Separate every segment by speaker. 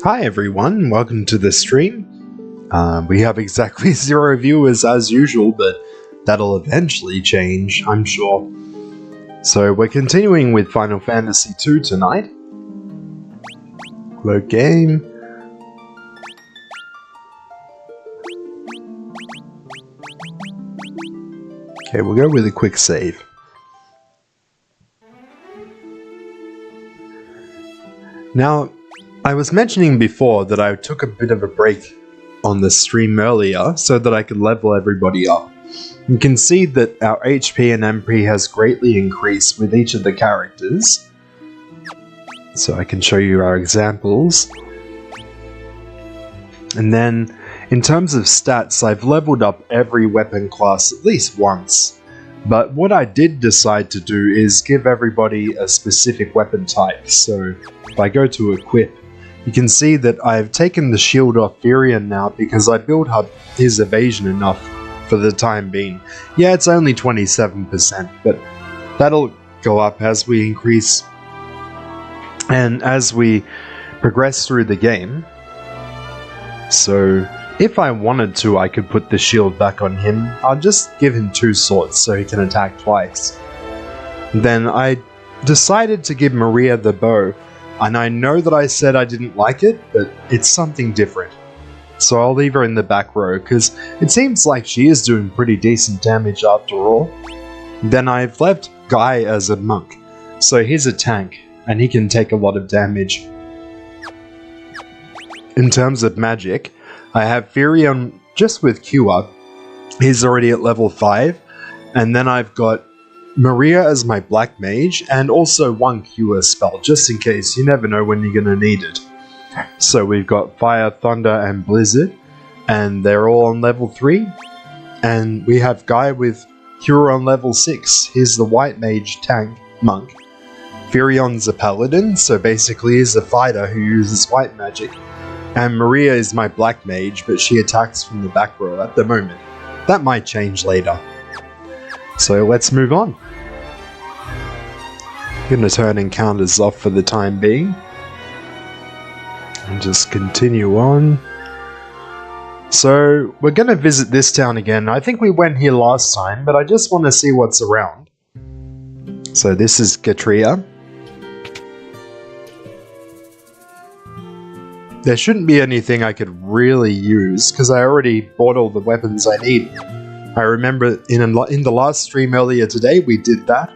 Speaker 1: Hi everyone, welcome to the stream. We have exactly 0 viewers as usual, but that'll eventually change, I'm sure. So we're continuing with Final Fantasy II tonight. Load game. Okay, we'll go with a quick save. Now, I was mentioning before that I took a bit of a break on the stream earlier so that I could level everybody up. You can see that our HP and MP has greatly increased with each of the characters. So I can show you our examples. And then, in terms of stats, I've leveled up every weapon class at least once. But what I did decide to do is give everybody a specific weapon type. So if I go to equip, you can see that I've taken the shield off Firion now because I built up his evasion enough for the time being. Yeah, it's only 27%, but that'll go up as we increase and as we progress through the game. So if I wanted to, I could put the shield back on him. I'll just give him 2 swords so he can attack twice. Then I decided to give Maria the bow. And I know that I said I didn't like it, but it's something different. So I'll leave her in the back row, because it seems like she is doing pretty decent damage after all. Then I've left Guy as a monk, so he's a tank, and he can take a lot of damage. In terms of magic, I have Firion just with Cure. He's already at level 5, and then I've got Maria as my black mage, and also 1 cure spell, just in case. You never know when you're going to need it. So we've got Fire, Thunder, and Blizzard, and they're all on level 3. And we have Guy with Cure on level 6. He's the white mage tank monk. Firion's a paladin, so basically he's a fighter who uses white magic. And Maria is my black mage, but she attacks from the back row at the moment. That might change later. So let's move on. I'm going to turn encounters off for the time being. And just continue on. So, we're going to visit this town again. I think we went here last time, but I just want to see what's around. So this is Gatria. There shouldn't be anything I could really use, because I already bought all the weapons I need. I remember in the last stream earlier today, we did that.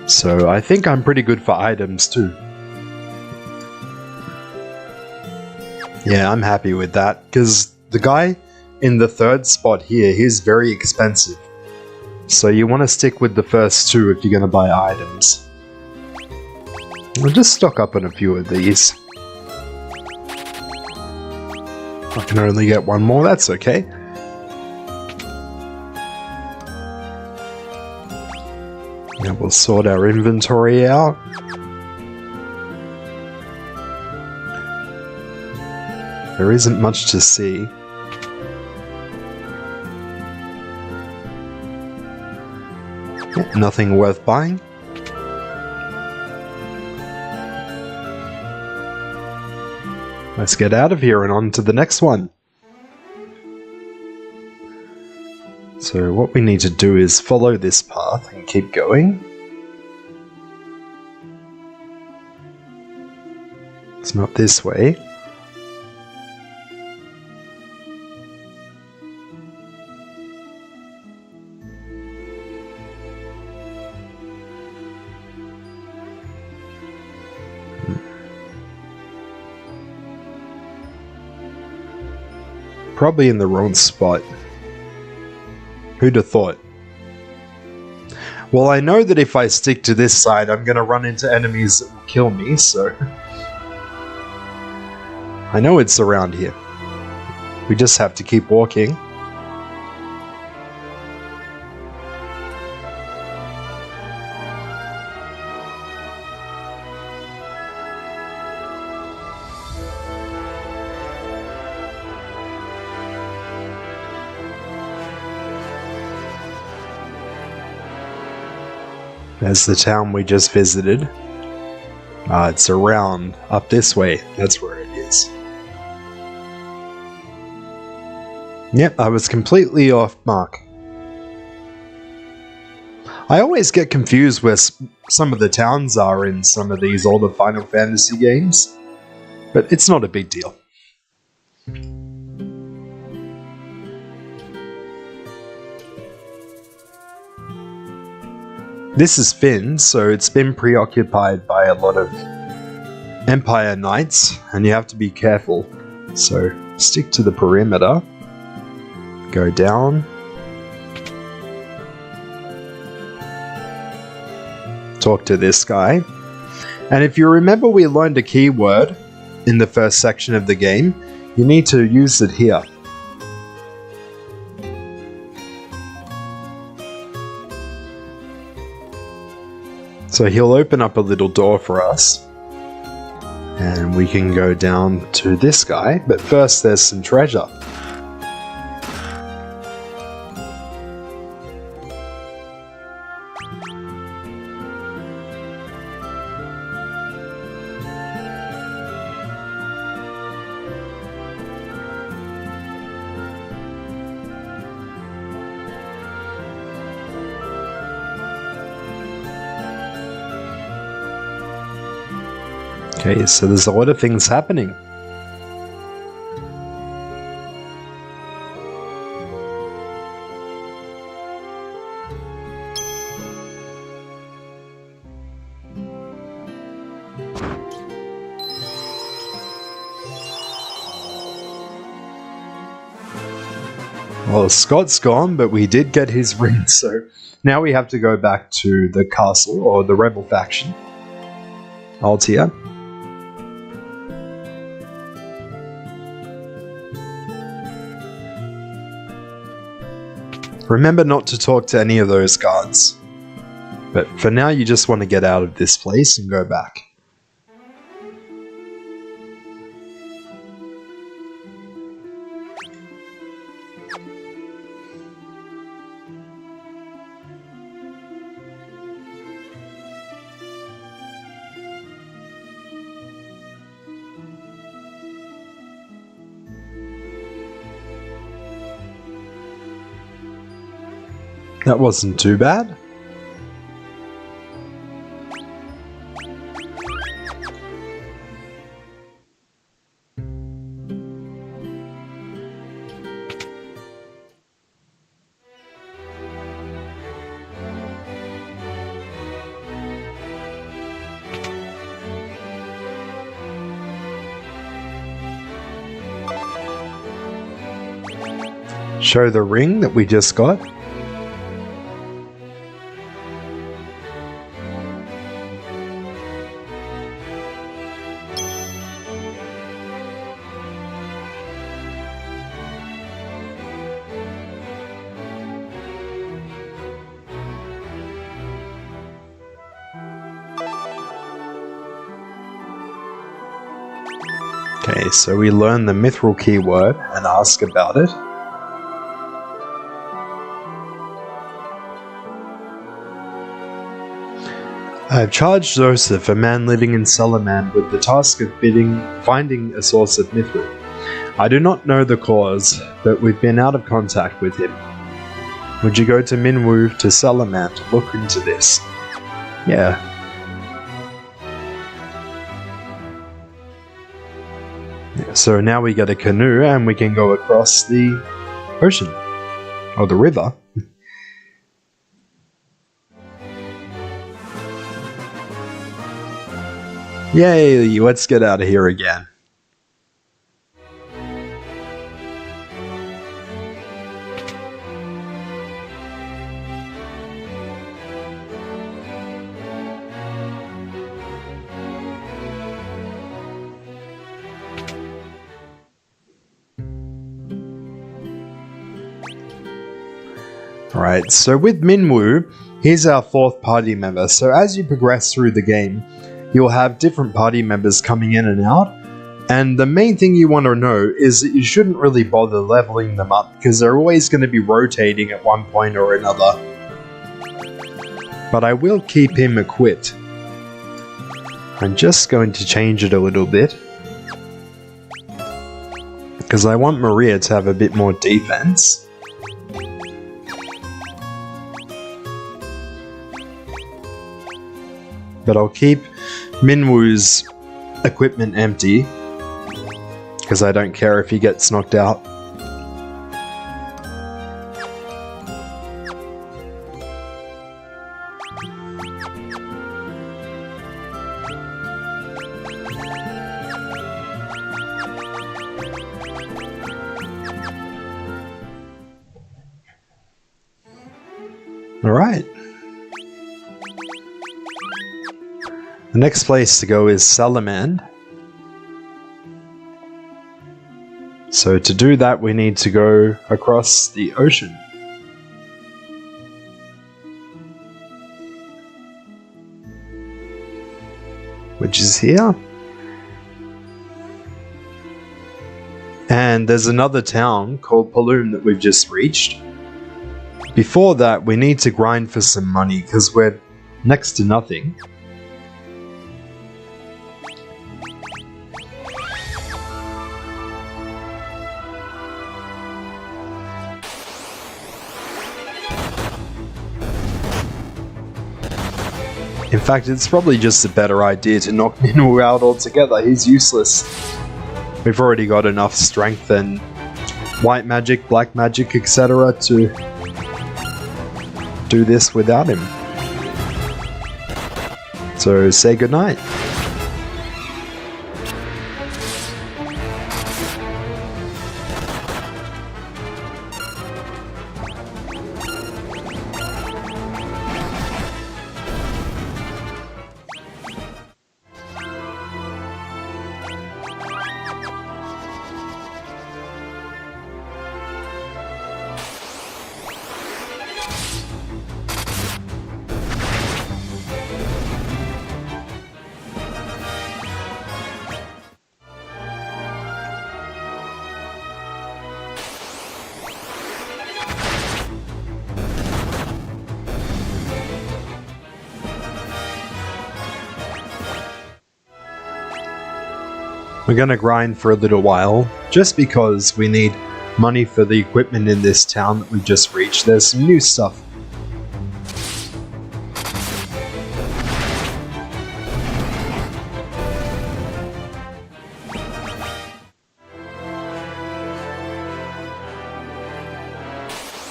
Speaker 1: So I think I'm pretty good for items too. Yeah, I'm happy with that, because the guy in the 3rd spot here, he's very expensive. So you want to stick with the first 2 if you're going to buy items. We'll just stock up on a few of these. I can only get 1 more, that's okay. Now we'll sort our inventory out. There isn't much to see. Yeah, nothing worth buying. Let's get out of here and on to the next one. So what we need to do is follow this path and keep going. It's not this way. Probably in the wrong spot. Who'd have thought? Well, I know that if I stick to this side, I'm going to run into enemies that will kill me, so... I know it's around here. We just have to keep walking. There's the town we just visited. It's around up this way. That's where it is. Yep, I was completely off mark. I always get confused where some of the towns are in some of these older Final Fantasy games, but it's not a big deal. This is Finn, so it's been preoccupied by a lot of Empire Knights, and you have to be careful. So stick to the perimeter. Go down. Talk to this guy. And if you remember, we learned a keyword in the first section of the game. You need to use it here. So he'll open up a little door for us. And we can go down to this guy. But first there's some treasure. Okay, so there's a lot of things happening. Well, Scott's gone, but we did get his ring, so now we have to go back to the castle, or the rebel faction. Altia. Remember not to talk to any of those guards. But for now you just want to get out of this place and go back. That wasn't too bad. Show the ring that we just got. Okay, so we learn the mithril keyword and ask about it. I have charged Joseph, a man living in Salamand, with the task of finding a source of mithril. I do not know the cause, but we've been out of contact with him. Would you go to Minwu to Salamand to look into this? Yeah. So now we get a canoe and we can go across the ocean. Or the river. Yay, let's get out of here again. Alright, so with Minwu, he's our fourth party member. So as you progress through the game, you'll have different party members coming in and out. And the main thing you want to know is that you shouldn't really bother leveling them up, because they're always going to be rotating at one point or another. but I will keep him equipped. I'm just going to change it a little bit, because I want Maria to have a bit more defense. But I'll keep Minwoo's equipment empty, because I don't care if he gets knocked out. Alright. The next place to go is Salamand. So to do that we need to go across the ocean. Which is here. And there's another town called Paloom that we've just reached. Before that, we need to grind for some money because we're next to nothing. In fact, it's probably just a better idea to knock Minwoo out altogether. He's useless. We've already got enough strength and white magic, black magic, etc. to do this without him. So say goodnight. We're gonna grind for a little while, just because we need money for the equipment in this town that we just reached. There's some new stuff.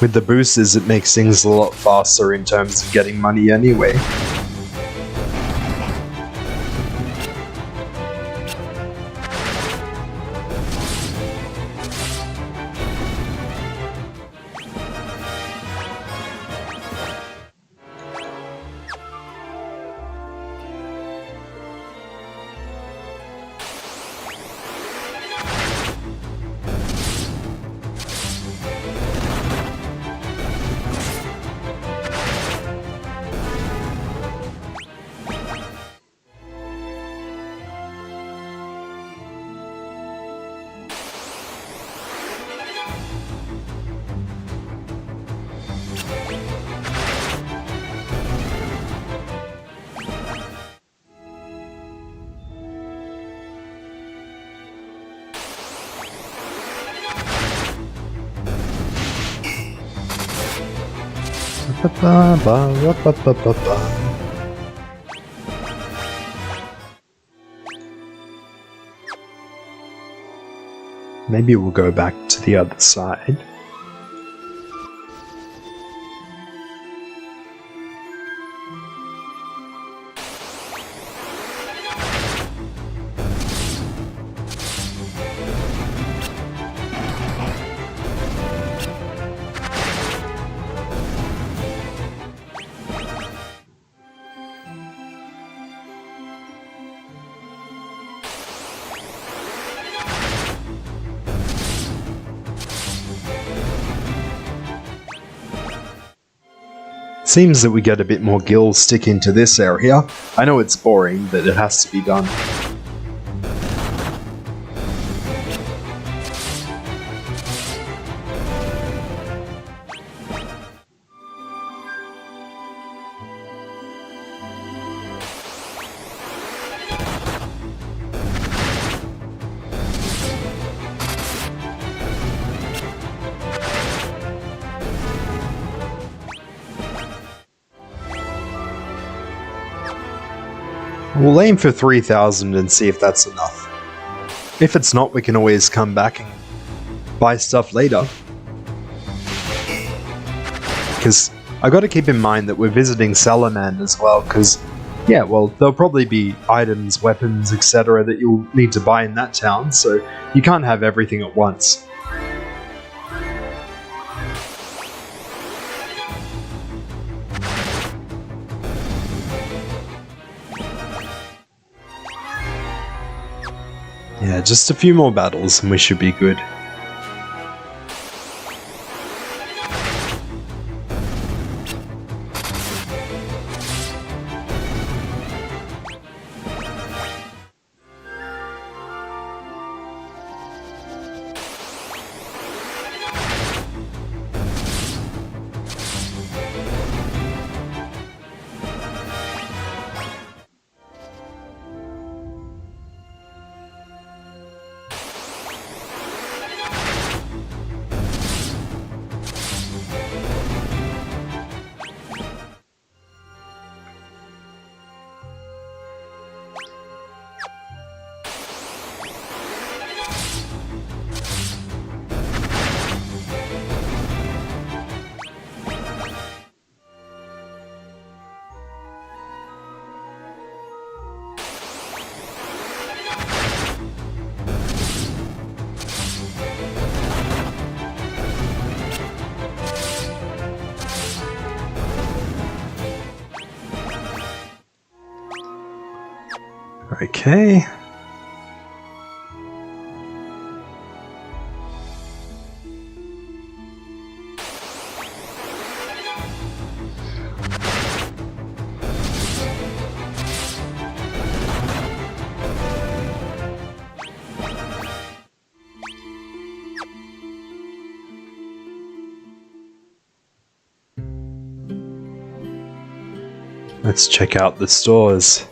Speaker 1: With the boosters, it makes things a lot faster in terms of getting money anyway. Maybe we'll go back to the other side. Seems that we get a bit more gills sticking to this area. I know it's boring, but it has to be done. We'll aim for 3,000 and see if that's enough. If it's not, we can always come back and buy stuff later. Because I gotta keep in mind that we're visiting Salaman as well, because, yeah, well, there'll probably be items, weapons, etc. that you'll need to buy in that town, so you can't have everything at once. Yeah, just a few more battles and we should be good. Okay. Let's check out the stores.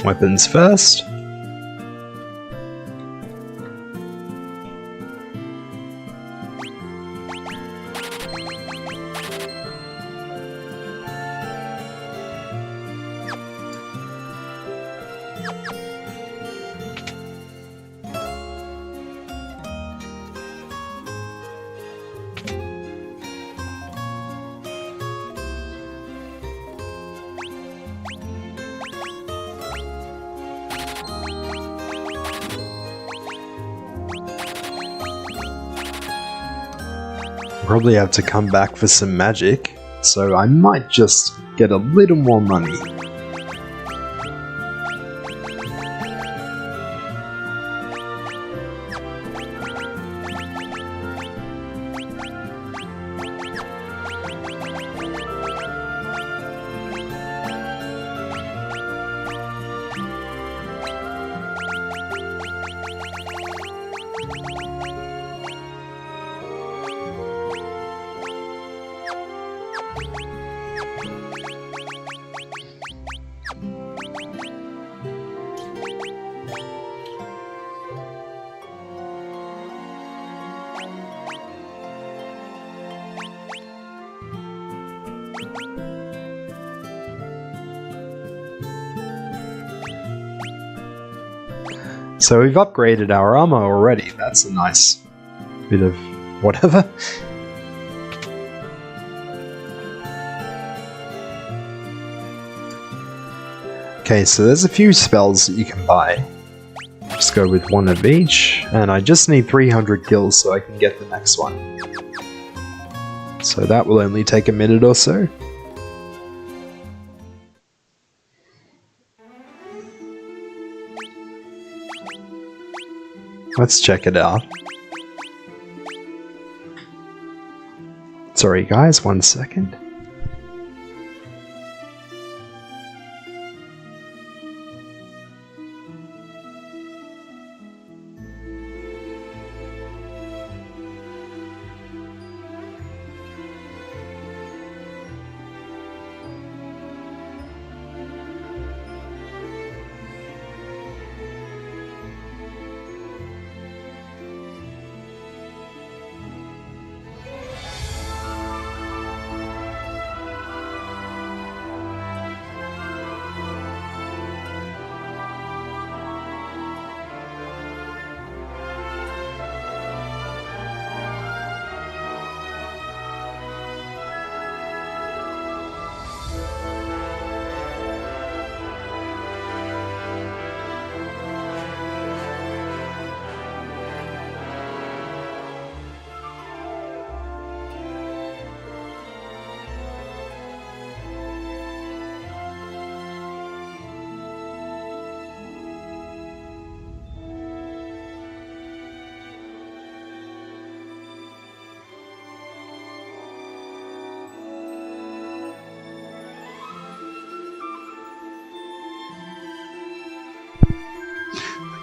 Speaker 1: Weapons first. Probably have to come back for some magic, so I might just get a little more money. So we've upgraded our armor already, that's a nice bit of whatever. Okay, so there's a few spells that you can buy. Just go with one of each, and I just need 300 gills so I can get the next one. So that will only take a minute or so. Let's check it out. Sorry guys, 1 second.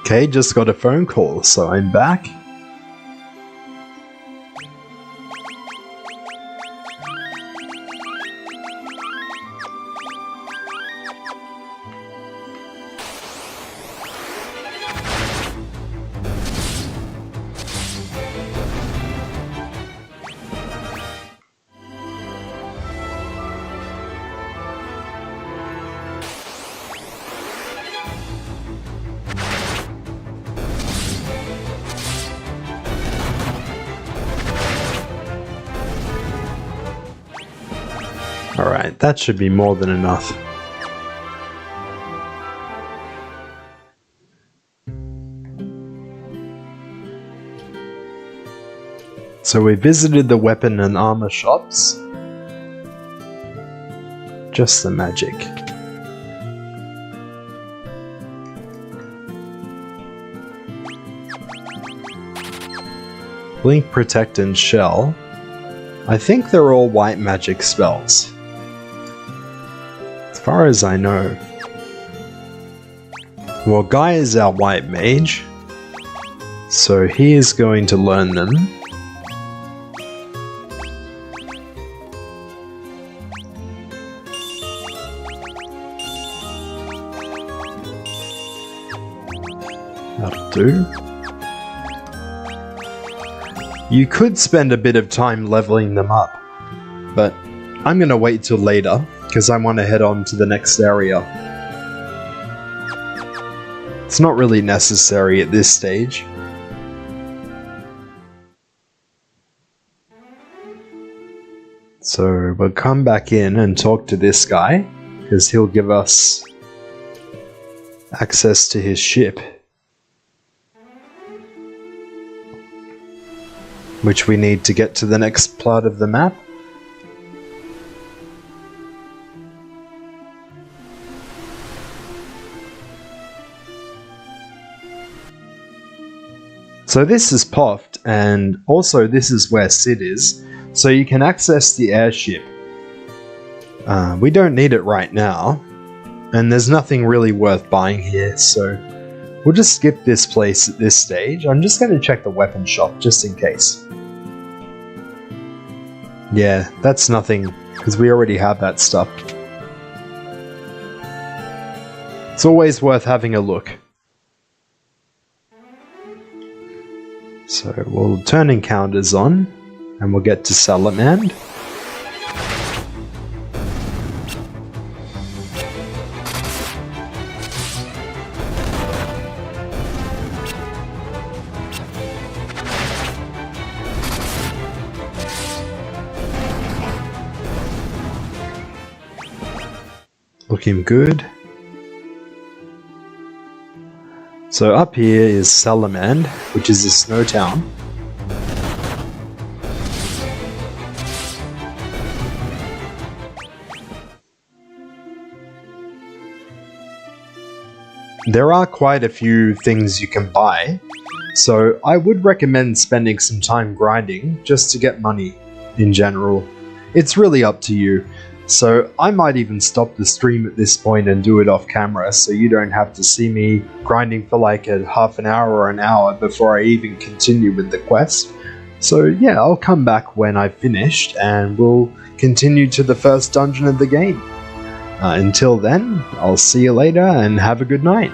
Speaker 1: Okay, just got a phone call, so I'm back. Alright, that should be more than enough. So we visited the weapon and armor shops. Just the magic. Blink, Protect, and Shell. I think they're all white magic spells. As far as I know. Well, Guy is our white mage, so he is going to learn them. That'll do. You could spend a bit of time leveling them up, but I'm gonna wait till later, because I want to head on to the next area. It's not really necessary at this stage. So we'll come back in and talk to this guy, because he'll give us access to his ship, which we need to get to the next part of the map. So this is Poft, and also this is where Sid is, so you can access the airship. We don't need it right now, and there's nothing really worth buying here, so we'll just skip this place at this stage. I'm just going to check the weapon shop just in case. Yeah, that's nothing, because we already have that stuff. It's always worth having a look. So we'll turn encounters on, and we'll get to Salamand. Looking good. So up here is Salamand, which is a snow town. There are quite a few things you can buy, so I would recommend spending some time grinding just to get money in general. It's really up to you. So I might even stop the stream at this point and do it off camera, so you don't have to see me grinding for like a half an hour or an hour before I even continue with the quest. So yeah, I'll come back when I've finished and we'll continue to the first dungeon of the game. Until then, I'll see you later and have a good night.